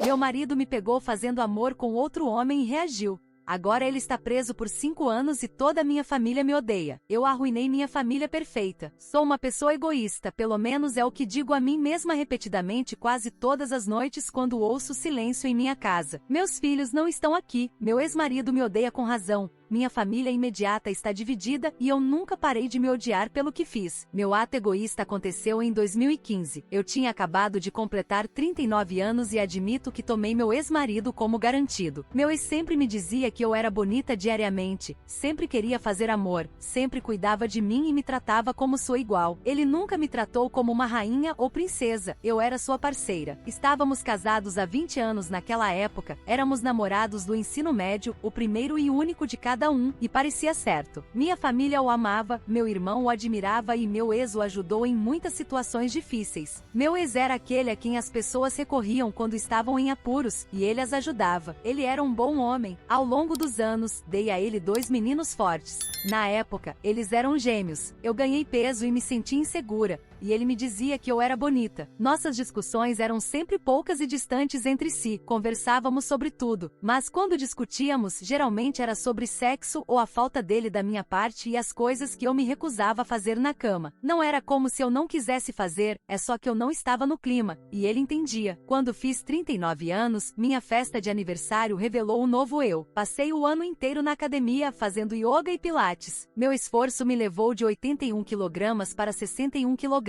Meu marido me pegou fazendo amor com outro homem e reagiu. Agora ele está preso por 5 anos e toda a minha família me odeia. Eu arruinei minha família perfeita. Sou uma pessoa egoísta, pelo menos é o que digo a mim mesma repetidamente quase todas as noites quando ouço silêncio em minha casa. Meus filhos não estão aqui, meu ex-marido me odeia com razão. Minha família imediata está dividida e eu nunca parei de me odiar pelo que fiz. Meu ato egoísta aconteceu em 2015. Eu tinha acabado de completar 39 anos e admito que tomei meu ex-marido como garantido. Meu ex sempre me dizia que eu era bonita diariamente, sempre queria fazer amor, sempre cuidava de mim e me tratava como sua igual. Ele nunca me tratou como uma rainha ou princesa, eu era sua parceira. Estávamos casados há 20 anos naquela época, éramos namorados do ensino médio, o primeiro e único de cada um, e parecia certo. Minha família o amava, meu irmão o admirava e meu ex o ajudou em muitas situações difíceis. Meu ex era aquele a quem as pessoas recorriam quando estavam em apuros, e ele as ajudava. Ele era um bom homem. Ao longo dos anos, dei a ele 2 meninos fortes. Na época, eles eram gêmeos. Eu ganhei peso e me senti insegura, e ele me dizia que eu era bonita. Nossas discussões eram sempre poucas e distantes entre si, conversávamos sobre tudo, mas quando discutíamos, geralmente era sobre sexo ou a falta dele da minha parte e as coisas que eu me recusava a fazer na cama. Não era como se eu não quisesse fazer, é só que eu não estava no clima, e ele entendia. Quando fiz 39 anos, minha festa de aniversário revelou um novo eu. Passei o ano inteiro na academia fazendo yoga e pilates. Meu esforço me levou de 81 kg para 61 kg.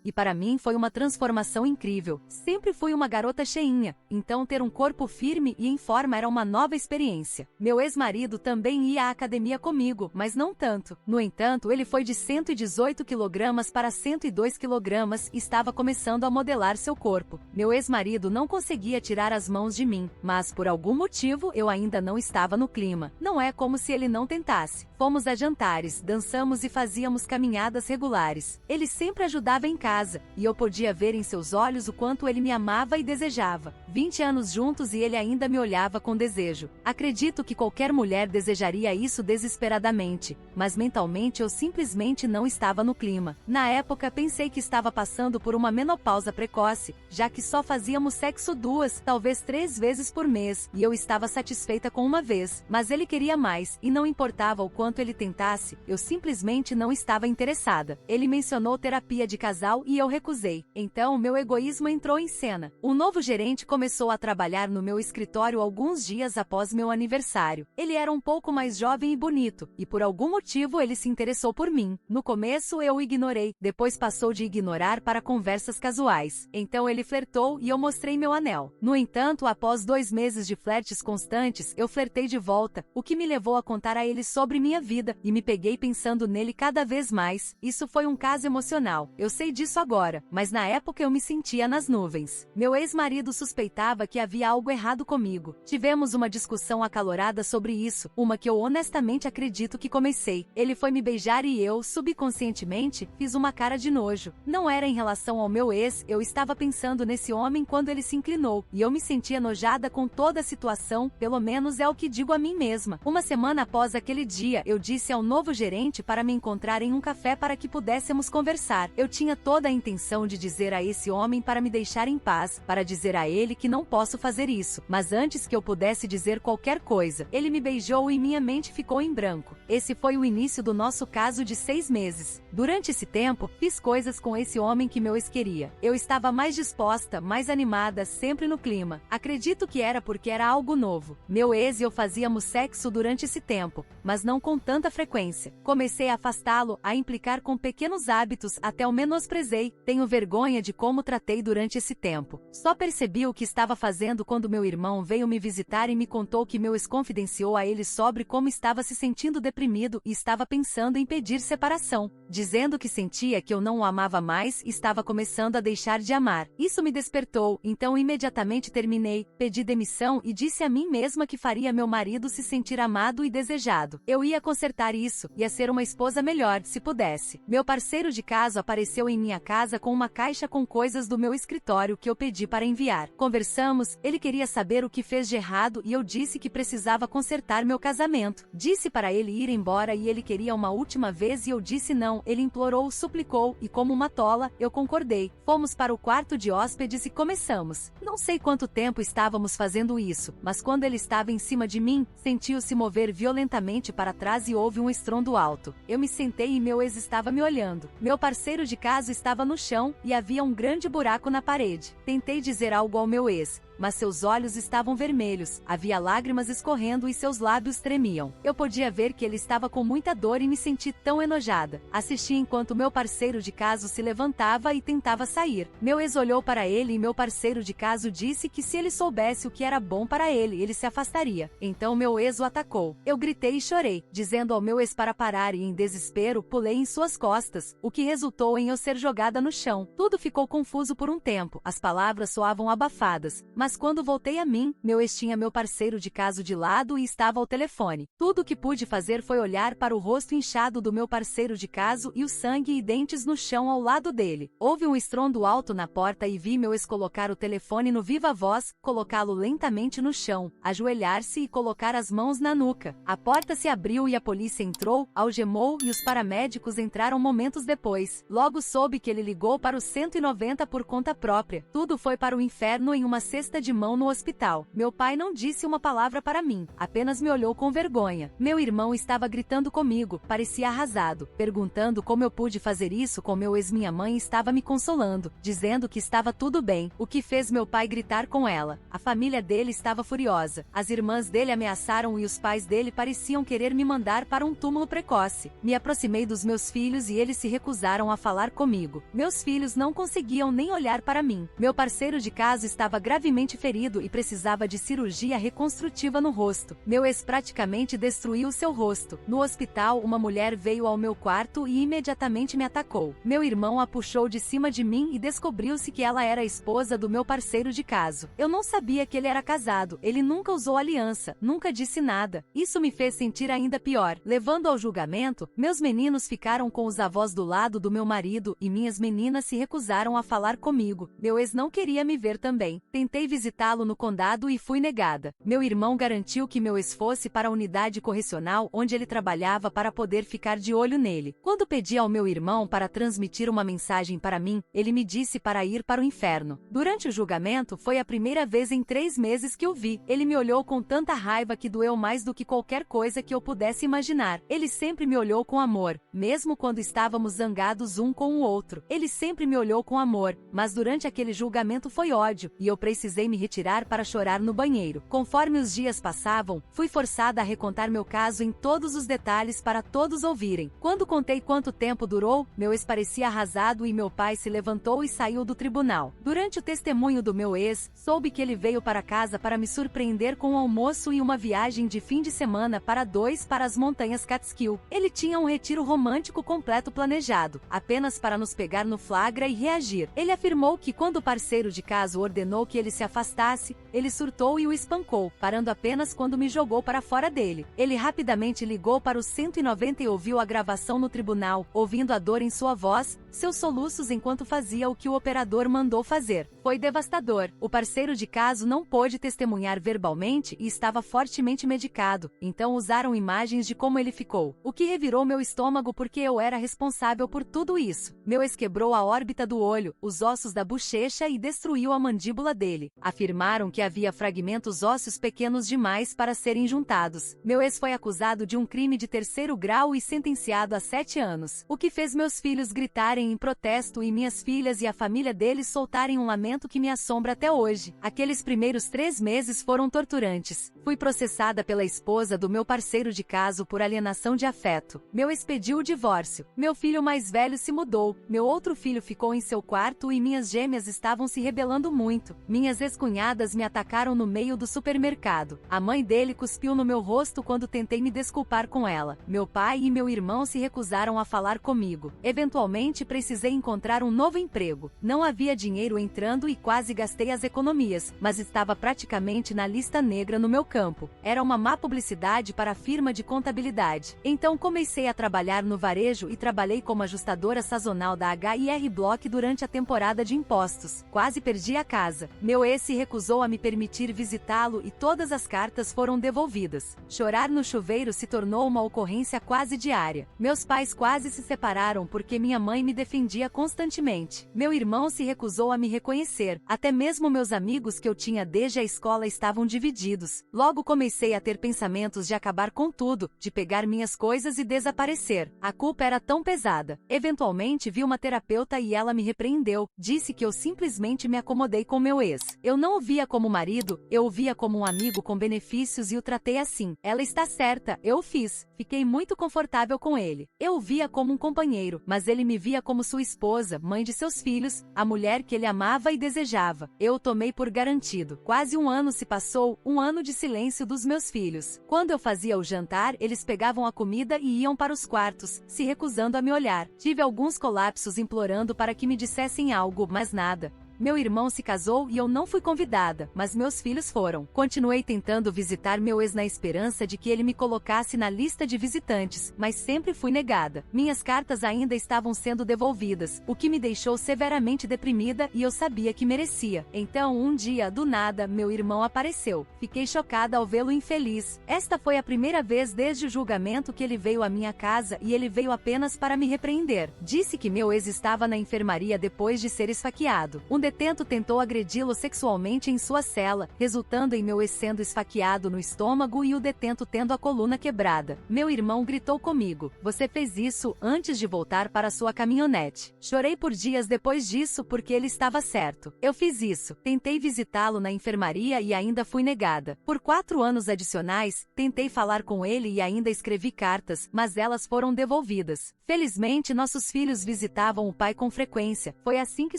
E para mim foi uma transformação incrível. Sempre fui uma garota cheinha, então ter um corpo firme e em forma era uma nova experiência. Meu ex-marido também ia à academia comigo, mas não tanto. No entanto, ele foi de 118 kg para 102 kg e estava começando a modelar seu corpo. Meu ex-marido não conseguia tirar as mãos de mim, mas por algum motivo eu ainda não estava no clima. Não é como se ele não tentasse. Fomos a jantares, dançamos e fazíamos caminhadas regulares. Ele sempre ajudava em casa, e eu podia ver em seus olhos o quanto ele me amava e desejava. 20 anos juntos e ele ainda me olhava com desejo. Acredito que qualquer mulher desejaria isso desesperadamente, mas mentalmente eu simplesmente não estava no clima. Na época pensei que estava passando por uma menopausa precoce, já que só fazíamos sexo 2, talvez 3 vezes por mês, e eu estava satisfeita com uma vez, mas ele queria mais, e não importava o quanto ele tentasse, eu simplesmente não estava interessada. Ele mencionou terapia de casal e eu recusei. Então meu egoísmo entrou em cena. Um novo gerente começou a trabalhar no meu escritório alguns dias após meu aniversário. Ele era um pouco mais jovem e bonito, e por algum motivo ele se interessou por mim. No começo eu o ignorei, depois passou de ignorar para conversas casuais. Então ele flertou e eu mostrei meu anel. No entanto, após 2 meses de flertes constantes, eu flertei de volta, o que me levou a contar a ele sobre minha vida, e me peguei pensando nele cada vez mais. Isso foi um caso emocional. Eu sei disso agora, mas na época eu me sentia nas nuvens. Meu ex-marido suspeitava que havia algo errado comigo. Tivemos uma discussão acalorada sobre isso, uma que eu honestamente acredito que comecei. Ele foi me beijar e eu, subconscientemente, fiz uma cara de nojo. Não era em relação ao meu ex, eu estava pensando nesse homem quando ele se inclinou, e eu me sentia enojada com toda a situação, pelo menos é o que digo a mim mesma. Uma semana após aquele dia, eu disse ao novo gerente para me encontrar em um café para que pudéssemos conversar. Eu tinha toda a intenção de dizer a esse homem para me deixar em paz, para dizer a ele que não posso fazer isso, mas antes que eu pudesse dizer qualquer coisa, ele me beijou e minha mente ficou em branco. Esse foi o início do nosso caso de 6 meses. Durante esse tempo, fiz coisas com esse homem que meu ex queria. Eu estava mais disposta, mais animada, sempre no clima. Acredito que era porque era algo novo. Meu ex e eu fazíamos sexo durante esse tempo, mas não com tanta frequência. Comecei a afastá-lo, a implicar com pequenos hábitos, até o menosprezei. Tenho vergonha de como tratei durante esse tempo. Só percebi o que estava fazendo quando meu irmão veio me visitar e me contou que meu ex confidenciou a ele sobre como estava se sentindo deprimido e estava pensando em pedir separação, dizendo que sentia que eu não o amava mais e estava começando a deixar de amar. Isso me despertou, então imediatamente terminei, pedi demissão e disse a mim mesma que faria meu marido se sentir amado e desejado. Eu ia consertar isso, ia ser uma esposa melhor, se pudesse. Meu parceiro de caso apareceu apareceu em minha casa com uma caixa com coisas do meu escritório que eu pedi para enviar. Conversamos, ele queria saber o que fez de errado e eu disse que precisava consertar meu casamento. Disse para ele ir embora e ele queria uma última vez e eu disse não. Ele implorou, suplicou e como uma tola, eu concordei. Fomos para o quarto de hóspedes e começamos. Não sei quanto tempo estávamos fazendo isso, mas quando ele estava em cima de mim, sentiu-se mover violentamente para trás e houve um estrondo alto. Eu me sentei e meu ex estava me olhando. Meu parceiro de caso estava no chão e havia um grande buraco na parede. Tentei dizer algo ao meu ex, mas seus olhos estavam vermelhos, havia lágrimas escorrendo e seus lábios tremiam. Eu podia ver que ele estava com muita dor e me senti tão enojada. Assisti enquanto meu parceiro de caso se levantava e tentava sair. Meu ex olhou para ele e meu parceiro de caso disse que se ele soubesse o que era bom para ele, ele se afastaria. Então meu ex o atacou. Eu gritei e chorei, dizendo ao meu ex para parar e em desespero pulei em suas costas, o que resultou em eu ser jogada no chão. Tudo ficou confuso por um tempo, as palavras soavam abafadas, mas quando voltei a mim, meu ex tinha meu parceiro de caso de lado e estava ao telefone. Tudo o que pude fazer foi olhar para o rosto inchado do meu parceiro de caso e o sangue e dentes no chão ao lado dele. Houve um estrondo alto na porta e vi meu ex colocar o telefone no viva voz, colocá-lo lentamente no chão, ajoelhar-se e colocar as mãos na nuca. A porta se abriu e a polícia entrou, algemou e os paramédicos entraram momentos depois. Logo soube que ele ligou para o 190 por conta própria. Tudo foi para o inferno em uma cesta de mão no hospital. Meu pai não disse uma palavra para mim, apenas me olhou com vergonha. Meu irmão estava gritando comigo, parecia arrasado, perguntando como eu pude fazer isso com meu ex. Minha mãe estava me consolando, dizendo que estava tudo bem, o que fez meu pai gritar com ela. A família dele estava furiosa. As irmãs dele ameaçaram e os pais dele pareciam querer me mandar para um túmulo precoce. Me aproximei dos meus filhos e eles se recusaram a falar comigo. Meus filhos não conseguiam nem olhar para mim. Meu parceiro de caso estava gravemente ferido e precisava de cirurgia reconstrutiva no rosto. Meu ex praticamente destruiu seu rosto. No hospital, uma mulher veio ao meu quarto e imediatamente me atacou. Meu irmão a puxou de cima de mim e descobriu-se que ela era a esposa do meu parceiro de caso. Eu não sabia que ele era casado, ele nunca usou aliança, nunca disse nada. Isso me fez sentir ainda pior. Levando ao julgamento, meus meninos ficaram com os avós do lado do meu marido e minhas meninas se recusaram a falar comigo. Meu ex não queria me ver também. Tentei visitá-lo no condado e fui negada. Meu irmão garantiu que meu ex fosse para a unidade correcional onde ele trabalhava para poder ficar de olho nele. Quando pedi ao meu irmão para transmitir uma mensagem para mim, ele me disse para ir para o inferno. Durante o julgamento, foi a primeira vez em 3 meses que o vi. Ele me olhou com tanta raiva que doeu mais do que qualquer coisa que eu pudesse imaginar. Ele sempre me olhou com amor, mesmo quando estávamos zangados um com o outro. Ele sempre me olhou com amor, mas durante aquele julgamento foi ódio, e eu precisei me retirar para chorar no banheiro. Conforme os dias passavam, fui forçada a recontar meu caso em todos os detalhes para todos ouvirem. Quando contei quanto tempo durou, meu ex parecia arrasado e meu pai se levantou e saiu do tribunal. Durante o testemunho do meu ex, soube que ele veio para casa para me surpreender com um almoço e uma viagem de fim de semana para 2 para as montanhas Catskill. Ele tinha um retiro romântico completo planejado, apenas para nos pegar no flagra e reagir. Ele afirmou que quando o parceiro de caso ordenou que ele se afastasse, ele surtou e o espancou, parando apenas quando me jogou para fora dele. Ele rapidamente ligou para o 190 e ouviu a gravação no tribunal, ouvindo a dor em sua voz, seus soluços enquanto fazia o que o operador mandou fazer. Foi devastador. O parceiro de caso não pôde testemunhar verbalmente e estava fortemente medicado, então usaram imagens de como ele ficou, o que revirou meu estômago porque eu era responsável por tudo isso. Meu ex quebrou a órbita do olho, os ossos da bochecha e destruiu a mandíbula dele. Afirmaram que havia fragmentos ósseos pequenos demais para serem juntados. Meu ex foi acusado de um crime de 3º grau e sentenciado a 7 anos, o que fez meus filhos gritarem em protesto e minhas filhas e a família deles soltarem um lamento que me assombra até hoje. Aqueles primeiros 3 meses foram torturantes. Fui processada pela esposa do meu parceiro de caso por alienação de afeto. Meu ex pediu o divórcio. Meu filho mais velho se mudou. Meu outro filho ficou em seu quarto e minhas gêmeas estavam se rebelando muito. Minhas ex-cunhadas me atacaram no meio do supermercado. A mãe dele cuspiu no meu rosto quando tentei me desculpar com ela. Meu pai e meu irmão se recusaram a falar comigo. Eventualmente precisei encontrar um novo emprego. Não havia dinheiro entrando e quase gastei as economias, mas estava praticamente na lista negra no meu campo. Era uma má publicidade para a firma de contabilidade. Então comecei a trabalhar no varejo e trabalhei como ajustadora sazonal da HIR Block durante a temporada de impostos. Quase perdi a casa. Meu ex se recusou a me permitir visitá-lo e todas as cartas foram devolvidas. Chorar no chuveiro se tornou uma ocorrência quase diária. Meus pais quase se separaram porque minha mãe me defendia constantemente. Meu irmão se recusou a me reconhecer. Até mesmo meus amigos que eu tinha desde a escola estavam divididos. Logo comecei a ter pensamentos de acabar com tudo, de pegar minhas coisas e desaparecer. A culpa era tão pesada. Eventualmente vi uma terapeuta e ela me repreendeu. Disse que eu simplesmente me acomodei com meu ex. Eu não o via como marido, eu o via como um amigo com benefícios e o tratei assim. Ela está certa, eu o fiz. Fiquei muito confortável com ele. Eu o via como um companheiro, mas ele me via como sua esposa, mãe de seus filhos, a mulher que ele amava e desejava. Eu o tomei por garantido. Quase um ano se passou, um ano de silêncio dos meus filhos. Quando eu fazia o jantar, eles pegavam a comida e iam para os quartos, se recusando a me olhar. Tive alguns colapsos implorando para que me dissessem algo, mas nada. Meu irmão se casou e eu não fui convidada, mas meus filhos foram. Continuei tentando visitar meu ex na esperança de que ele me colocasse na lista de visitantes, mas sempre fui negada. Minhas cartas ainda estavam sendo devolvidas, o que me deixou severamente deprimida e eu sabia que merecia. Então, um dia, do nada, meu irmão apareceu. Fiquei chocada ao vê-lo infeliz. Esta foi a primeira vez desde o julgamento que ele veio à minha casa e ele veio apenas para me repreender. Disse que meu ex estava na enfermaria depois de ser esfaqueado. Um detento tentou agredi-lo sexualmente em sua cela, resultando em meu ex sendo esfaqueado no estômago e o detento tendo a coluna quebrada. Meu irmão gritou comigo: "Você fez isso antes de voltar para sua caminhonete." Chorei por dias depois disso porque ele estava certo. Eu fiz isso. Tentei visitá-lo na enfermaria e ainda fui negada. Por 4 anos adicionais, tentei falar com ele e ainda escrevi cartas, mas elas foram devolvidas. Felizmente, nossos filhos visitavam o pai com frequência. Foi assim que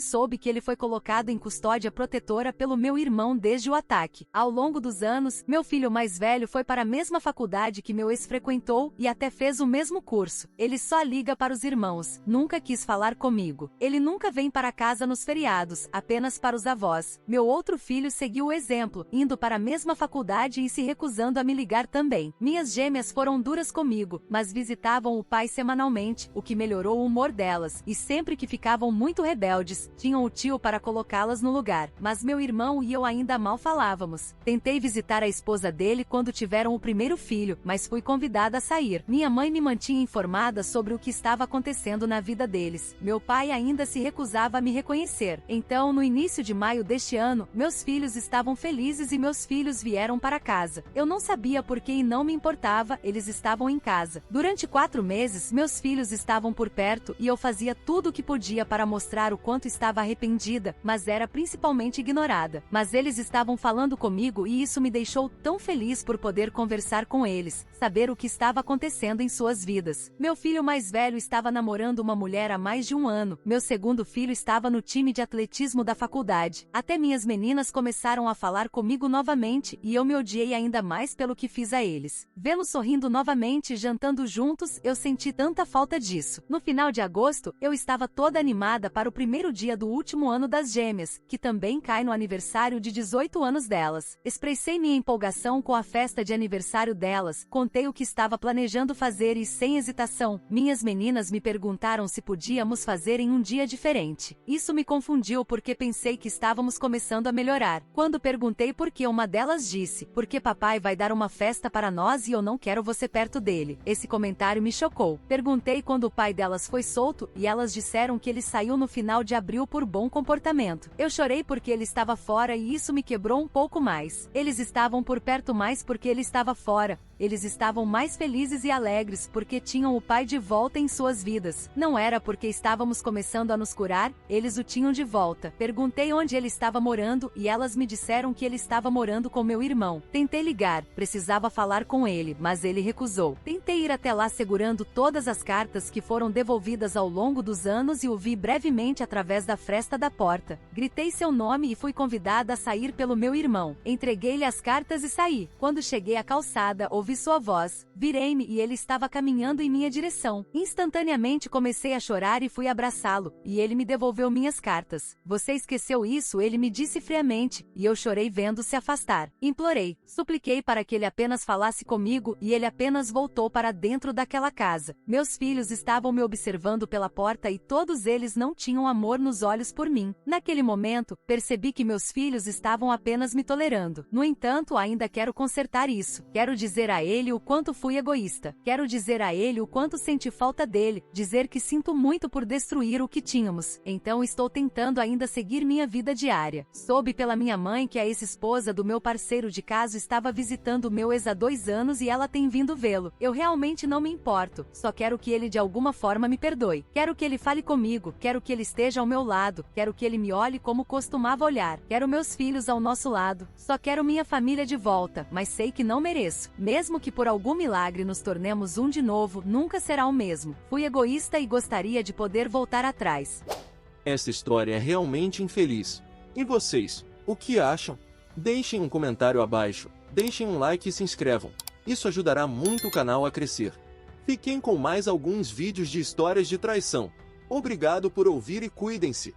soube que ele foi colocado em custódia protetora pelo meu irmão desde o ataque. Ao longo dos anos, meu filho mais velho foi para a mesma faculdade que meu ex frequentou e até fez o mesmo curso. Ele só liga para os irmãos, nunca quis falar comigo. Ele nunca vem para casa nos feriados, apenas para os avós. Meu outro filho seguiu o exemplo, indo para a mesma faculdade e se recusando a me ligar também. Minhas gêmeas foram duras comigo, mas visitavam o pai semanalmente, o que melhorou o humor delas, e sempre que ficavam muito rebeldes, tinham o tio para colocá-las no lugar. Mas meu irmão e eu ainda mal falávamos. Tentei visitar a esposa dele quando tiveram o primeiro filho, mas fui convidada a sair. Minha mãe me mantinha informada sobre o que estava acontecendo na vida deles. Meu pai ainda se recusava a me reconhecer. Então, no início de maio deste ano, meus filhos estavam felizes e meus filhos vieram para casa. Eu não sabia por que e não me importava, eles estavam em casa. Durante 4 meses, meus filhos estavam por perto e eu fazia tudo o que podia para mostrar o quanto estava arrependida, mas era principalmente ignorada. Mas eles estavam falando comigo e isso me deixou tão feliz por poder conversar com eles, saber o que estava acontecendo em suas vidas. Meu filho mais velho estava namorando uma mulher há mais de 1 ano. Meu segundo filho estava no time de atletismo da faculdade. Até minhas meninas começaram a falar comigo novamente e eu me odiei ainda mais pelo que fiz a eles. Vê-los sorrindo novamente e jantando juntos, eu senti tanta falta disso. No final de agosto, eu estava toda animada para o primeiro dia do último ano das gêmeas, que também cai no aniversário de 18 anos delas. Expressei minha empolgação com a festa de aniversário delas, contei o que estava planejando fazer e, sem hesitação, minhas meninas me perguntaram se podíamos fazer em um dia diferente. Isso me confundiu porque pensei que estávamos começando a melhorar. Quando perguntei por que, uma delas disse: "Porque papai vai dar uma festa para nós e eu não quero você perto dele." Esse comentário me chocou. Perguntei quando o pai delas foi solto e elas disseram que ele saiu no final de abril por bom comportamento. Eu chorei porque ele estava fora e isso me quebrou um pouco mais. Eles estavam por perto mais porque ele estava fora. Eles estavam mais felizes e alegres porque tinham o pai de volta em suas vidas. Não era porque estávamos começando a nos curar, eles o tinham de volta. Perguntei onde ele estava morando e elas me disseram que ele estava morando com meu irmão. Tentei ligar, precisava falar com ele, mas ele recusou. Tentei ir até lá segurando todas as cartas que foram devolvidas ao longo dos anos e o vi brevemente através da fresta da porta. Gritei seu nome e fui convidada a sair pelo meu irmão. Entreguei-lhe as cartas e saí. Quando cheguei à calçada, ouvi ouvi sua voz. Virei-me e ele estava caminhando em minha direção. Instantaneamente comecei a chorar e fui abraçá-lo, e ele me devolveu minhas cartas. Você esqueceu isso? Ele me disse friamente, e eu chorei vendo-se afastar. Implorei, supliquei para que ele apenas falasse comigo, e ele apenas voltou para dentro daquela casa. Meus filhos estavam me observando pela porta e todos eles não tinham amor nos olhos por mim. Naquele momento, percebi que meus filhos estavam apenas me tolerando. No entanto, ainda quero consertar isso. Quero dizer a ele o quanto fui egoísta. Quero dizer a ele o quanto senti falta dele, dizer que sinto muito por destruir o que tínhamos. Então estou tentando ainda seguir minha vida diária. Soube pela minha mãe que a ex-esposa do meu parceiro de caso estava visitando o meu ex há 2 anos e ela tem vindo vê-lo. Eu realmente não me importo, só quero que ele de alguma forma me perdoe. Quero que ele fale comigo, quero que ele esteja ao meu lado, quero que ele me olhe como costumava olhar. Quero meus filhos ao nosso lado, só quero minha família de volta, mas sei que não mereço. Mesmo que por algum milagre nos tornemos um de novo, nunca será o mesmo. Fui egoísta e gostaria de poder voltar atrás. Essa história é realmente infeliz. E vocês, o que acham? Deixem um comentário abaixo, deixem um like e se inscrevam. Isso ajudará muito o canal a crescer. Fiquem com mais alguns vídeos de histórias de traição. Obrigado por ouvir e cuidem-se.